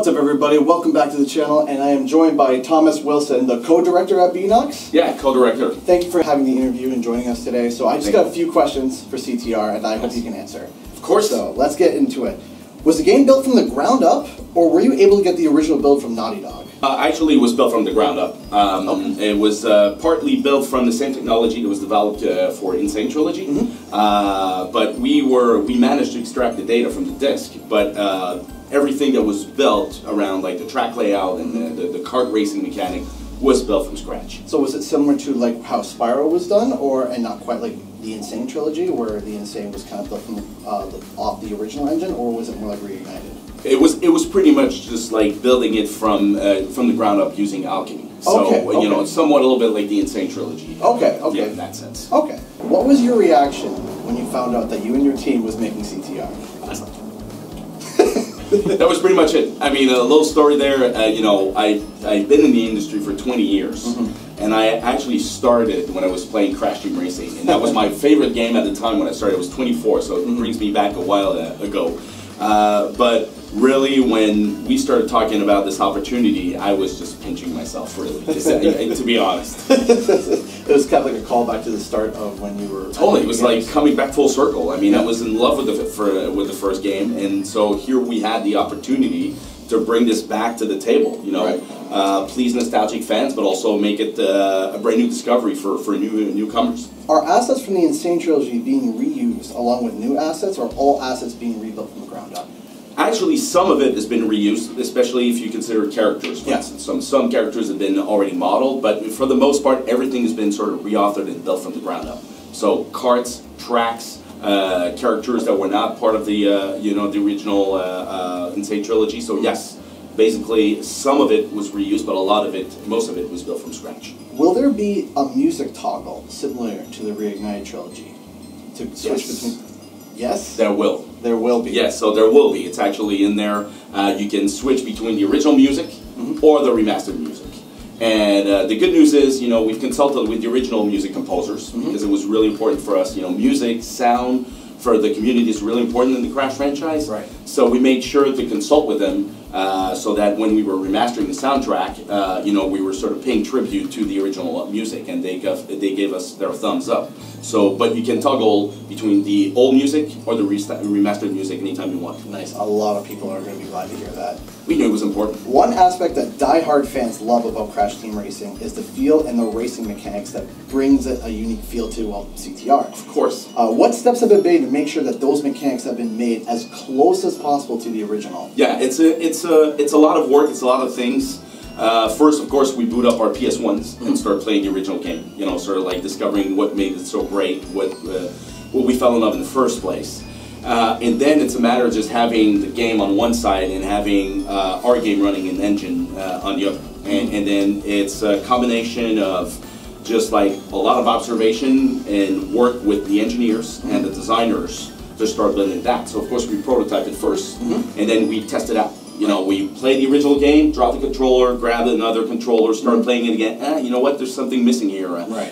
What's up, everybody? Welcome back to the channel, and I am joined by Thomas Wilson, the co-director at Beenox. Yeah, co-director. Thank you for having the interview and joining us today. So I just got a few questions for CTR, and I hope you can answer. Of course. So let's get into it. Was the game built from the ground up, or were you able to get the original build from Naughty Dog? Actually, it was built from the ground up. It was partly built from the same technology that was developed for Insane Trilogy, but we managed to extract the data from the disk, but everything that was built around like the track layout and the kart racing mechanic was built from scratch. So was it similar to like how Spyro was done, and not quite like the Insane Trilogy, where the Insane was kind of built from off the original engine, or was it more like Reignited? It was pretty much just like building it from the ground up using alchemy. So you know, it's somewhat a little bit like the Insane Trilogy. Okay. Yeah, in that sense. Okay. What was your reaction when you found out that you and your team was making CTR? That was pretty much it. I mean, a little story there. You know, I've been in the industry for 20 years, and I actually started when I was playing Crash Team Racing, and that was my favorite game at the time when I started. I was 24, so it brings me back a while ago. But really, when we started talking about this opportunity, I was just pinching myself, really, to be honest. It was kind of like a callback to the start of when you were... Totally, it was like coming back full circle. I mean, I was in love with the first game, and so here we had the opportunity to bring this back to the table, you know, please nostalgic fans, but also make it a brand new discovery for newcomers. Are assets from the Insane Trilogy being reused along with new assets, or all assets being rebuilt from the ground up? Actually, some of it has been reused, especially if you consider characters. For instance, some characters have been already modeled, but for the most part, everything has been sort of reauthored and built from the ground up. So karts, tracks, characters that were not part of the you know, the original Insane Trilogy. So yes, basically some of it was reused, but a lot of it, most of it, was built from scratch. Will there be a music toggle similar to the Reignited Trilogy to switch between? Yes? There will. There will be. Yes, so there will be. It's actually in there. You can switch between the original music or the remastered music. And the good news is, you know, we've consulted with the original music composers because it was really important for us. You know, music, sound for the community is really important in the Crash franchise. Right. So we made sure to consult with them so that when we were remastering the soundtrack, you know, we were sort of paying tribute to the original music, and they gave us their thumbs up. So, but you can toggle between the old music or the remastered music anytime you want. Nice. A lot of people are going to be glad to hear that. We knew it was important. One aspect that die-hard fans love about Crash Team Racing is the feel and the racing mechanics that brings it a unique feel to, well, CTR. Of course. What steps have been made to make sure that those mechanics have been made as close as possible to the original? Yeah, it's a lot of work. It's a lot of things. First, of course, we boot up our PS1s and start playing the original game. You know, sort of like discovering what made it so great, what we fell in love in the first place. And then it's a matter of just having the game on one side and having our game running in engine on the other. And then it's a combination of just like a lot of observation and work with the engineers and the designers to start building that. So of course we prototype it first, and then we test it out. You know, we play the original game, drop the controller, grab another controller, start playing it again. You know what? There's something missing here.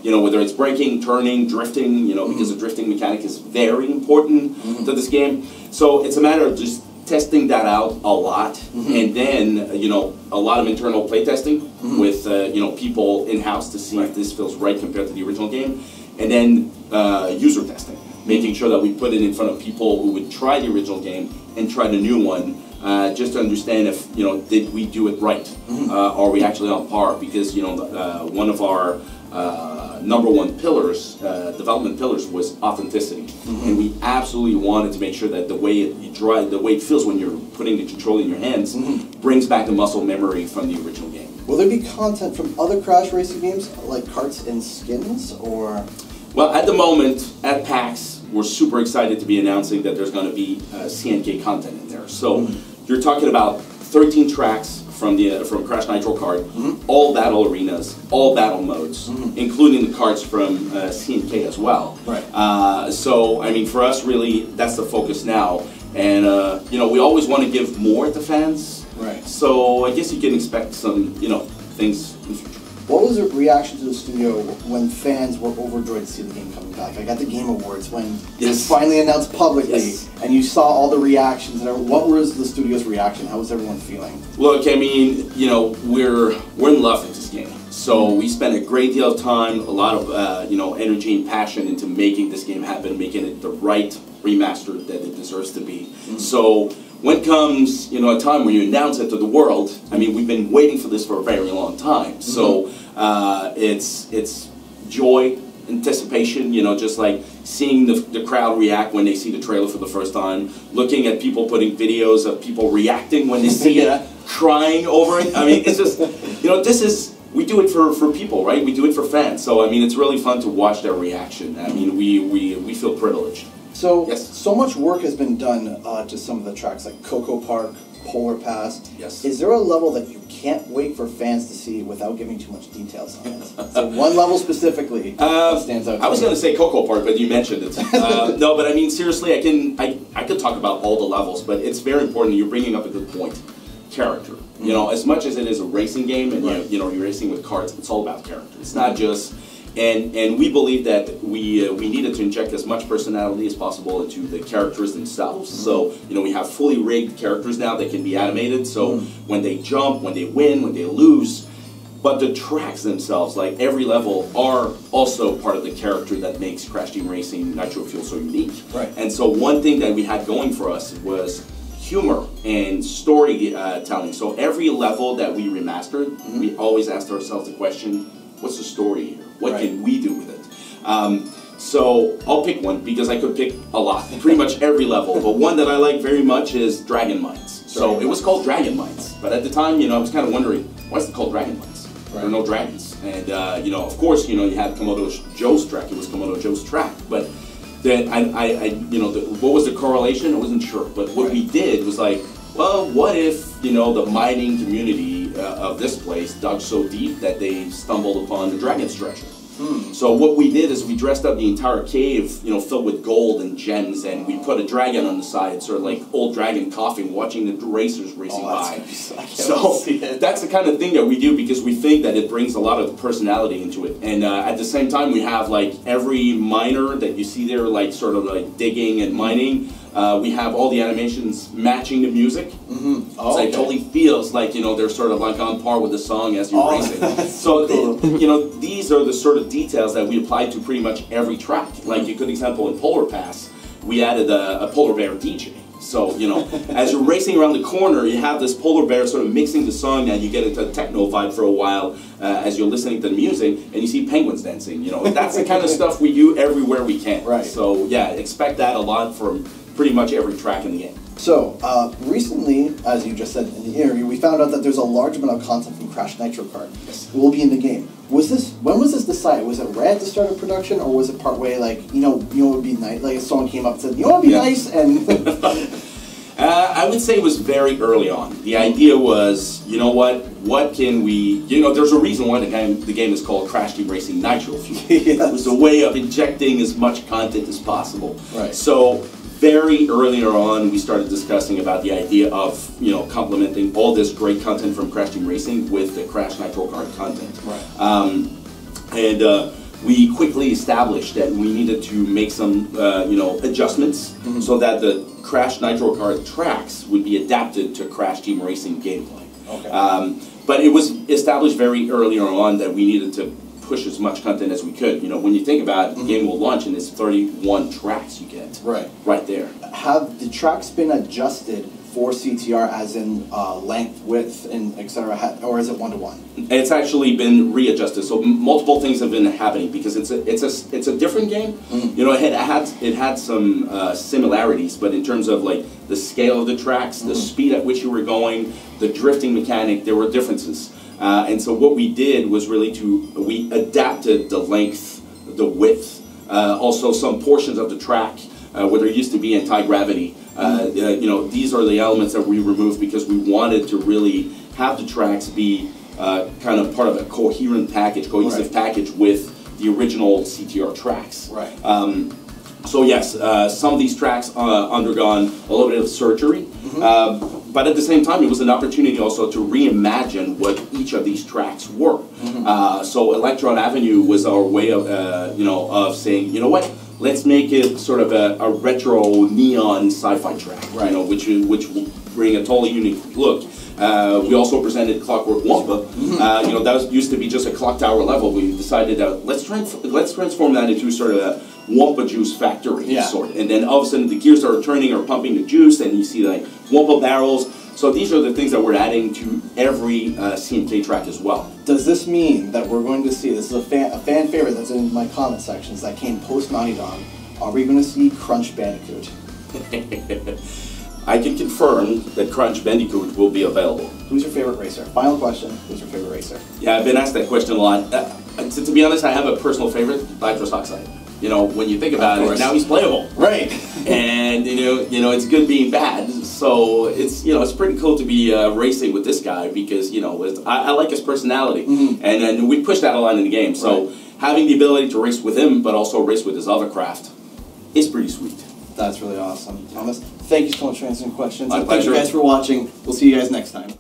You know, whether it's braking, turning, drifting. You know, because the drifting mechanic is very important to this game. So it's a matter of just testing that out a lot, and then you know, a lot of internal play testing with you know, people in house to see if this feels right compared to the original game, and then user testing, making sure that we put it in front of people who would try the original game and try the new one. Just to understand if, you know, did we do it right? Are we actually on par? Because, you know, one of our #1 pillars, development pillars, was authenticity, and we absolutely wanted to make sure that the way it feels when you're putting the control in your hands brings back the muscle memory from the original game. Will there be content from other Crash racing games, like karts and skins, or? Well, at the moment, at PAX, we're super excited to be announcing that there's going to be CNK content in there. So you're talking about 13 tracks from Crash Nitro Kart, all battle arenas, all battle modes, including the karts from CNK as well. Right. So I mean, for us, really, that's the focus now, and you know, we always want to give more to fans. Right. So I guess you can expect some, you know, things in the future. What was the reaction to the studio when fans were overjoyed to see the game coming back? Like at the Game Awards when it was finally announced publicly, and you saw all the reactions. And what was the studio's reaction? How was everyone feeling? Look, I mean, you know, we're in love with this game. So we spent a great deal of time, a lot of you know, energy and passion into making this game happen, making it the right remaster that it deserves to be. So when comes, you know, a time when you announce it to the world, I mean, we've been waiting for this for a very long time. So it's joy, anticipation, you know, just like seeing the crowd react when they see the trailer for the first time, looking at people putting videos of people reacting when they see it, crying over it. I mean, it's just, you know, this is, we do it for people, right? We do it for fans. So, I mean, it's really fun to watch their reaction. I mean, we feel privileged. So, yes. So much work has been done to some of the tracks, like Coco Park, Polar Pass. Yes. Is there a level that you can't wait for fans to see without giving too much details on it? So one level specifically that stands out. I was going to say Coco Park, but you mentioned it. No, but I mean, seriously, I could talk about all the levels, but it's very important. You're bringing up a good point. Character. You know, as much as it is a racing game, and you know, you're racing with carts, it's all about character. It's not just. And we believe that we needed to inject as much personality as possible into the characters themselves. So, you know, we have fully rigged characters now that can be animated. So when they jump, when they win, when they lose, but the tracks themselves, like every level, are also part of the character that makes Crash Team Racing Nitro Fuel so unique. Right. And so one thing that we had going for us was humor and storytelling. So every level that we remastered, we always asked ourselves the question, what's the story here? What can we do with it? So I'll pick one because I could pick a lot, pretty much every level. But one that I like very much is Dragon Mines. So it was called Dragon Mines, but at the time, you know, I was kind of wondering, why is it called Dragon Mines? There are no dragons. And you know, of course, you know, you had Komodo Joe's track. It was Komodo Joe's track, but then you know, what was the correlation? I wasn't sure. But what we did was like, well, what if, you know, the mining community of this place dug so deep that they stumbled upon the dragon's treasure? So what we did is we dressed up the entire cave, you know, filled with gold and gems, and we put a dragon on the side, sort of like old dragon coughing, watching the racers racing by. So that's the kind of thing that we do because we think that it brings a lot of personality into it. And at the same time, we have like every miner that you see there, like sort of like digging and mining. We have all the animations matching the music. So it totally feels like, you know, they're sort of like on par with the song as you're racing. So, you know, these are the sort of details that we applied to pretty much every track. Like a good example in Polar Pass, we added a polar bear DJ. So, you know, as you're racing around the corner, you have this polar bear sort of mixing the song, and you get into a techno vibe for a while as you're listening to the music, and you see penguins dancing. You know, that's the kind of stuff we do everywhere we can. Right. So, yeah, expect that a lot from pretty much every track in the game. So, recently, as you just said in the interview, we found out that there's a large amount of content from Crash Nitro Kart. Yes. It will be in the game. When was this decided? Was it right at the start of production, or was it partway, like, you know what would be nice? Like, if someone came up and said, you know what would be nice? And I would say it was very early on. The idea was, you know what can we, you know, there's a reason why the game is called Crash Team Racing Nitro Fuel. It was a way of injecting as much content as possible. Right. So, very earlier on, we started discussing about the idea of, you know, complementing all this great content from Crash Team Racing with the Crash Nitro Kart content. Right. We quickly established that we needed to make some, you know, adjustments so that the Crash Nitro Kart tracks would be adapted to Crash Team Racing gameplay. Okay. But it was established very earlier on that we needed to push as much content as we could. You know, when you think about it, the game will launch and there's 31 tracks you get. Right there. Have the tracks been adjusted for CTR, as in length, width, and etc., or is it one-to-one? It's actually been readjusted. So multiple things have been happening because it's a different game. You know, it had some similarities, but in terms of like the scale of the tracks, the speed at which you were going, the drifting mechanic, there were differences. And so what we did was really we adapted the length, the width, also some portions of the track where there used to be anti-gravity. You know, these are the elements that we removed because we wanted to really have the tracks be kind of part of a cohesive package with the original CTR tracks. Right. So yes, some of these tracks undergone a little bit of surgery. but at the same time, it was an opportunity also to reimagine what each of these tracks were. So Electron Avenue was our way of, of saying, you know what, let's make it sort of a retro neon sci-fi track, right. which will bring a totally unique look. We also presented Clockwork Wampa. That used to be just a clock tower level. We decided that let's transform that into sort of a Wampa juice factory, sort of. And then all of a sudden the gears are turning or pumping the juice, and you see like Wampa barrels. So these are the things that we're adding to every CMK track as well. Does this mean that we're going to see, this is a fan favorite that's in my comment sections that came post Naughty Dog, are we going to see Crunch Bandicoot? I can confirm that Crunch Bandicoot will be available. Who's your favorite racer? Final question, who's your favorite racer? Yeah, I've been asked that question a lot. To be honest, I have a personal favorite, Nitrous Oxide. When you think about it, now he's playable. Right. And it's good being bad. So it's pretty cool to be racing with this guy because I like his personality, and we push that a lot in the game. So having the ability to race with him, but also race with his other craft, is pretty sweet. That's really awesome, Thomas. Thank you so much for answering questions. My and pleasure. Thank you guys for watching. We'll see you guys next time.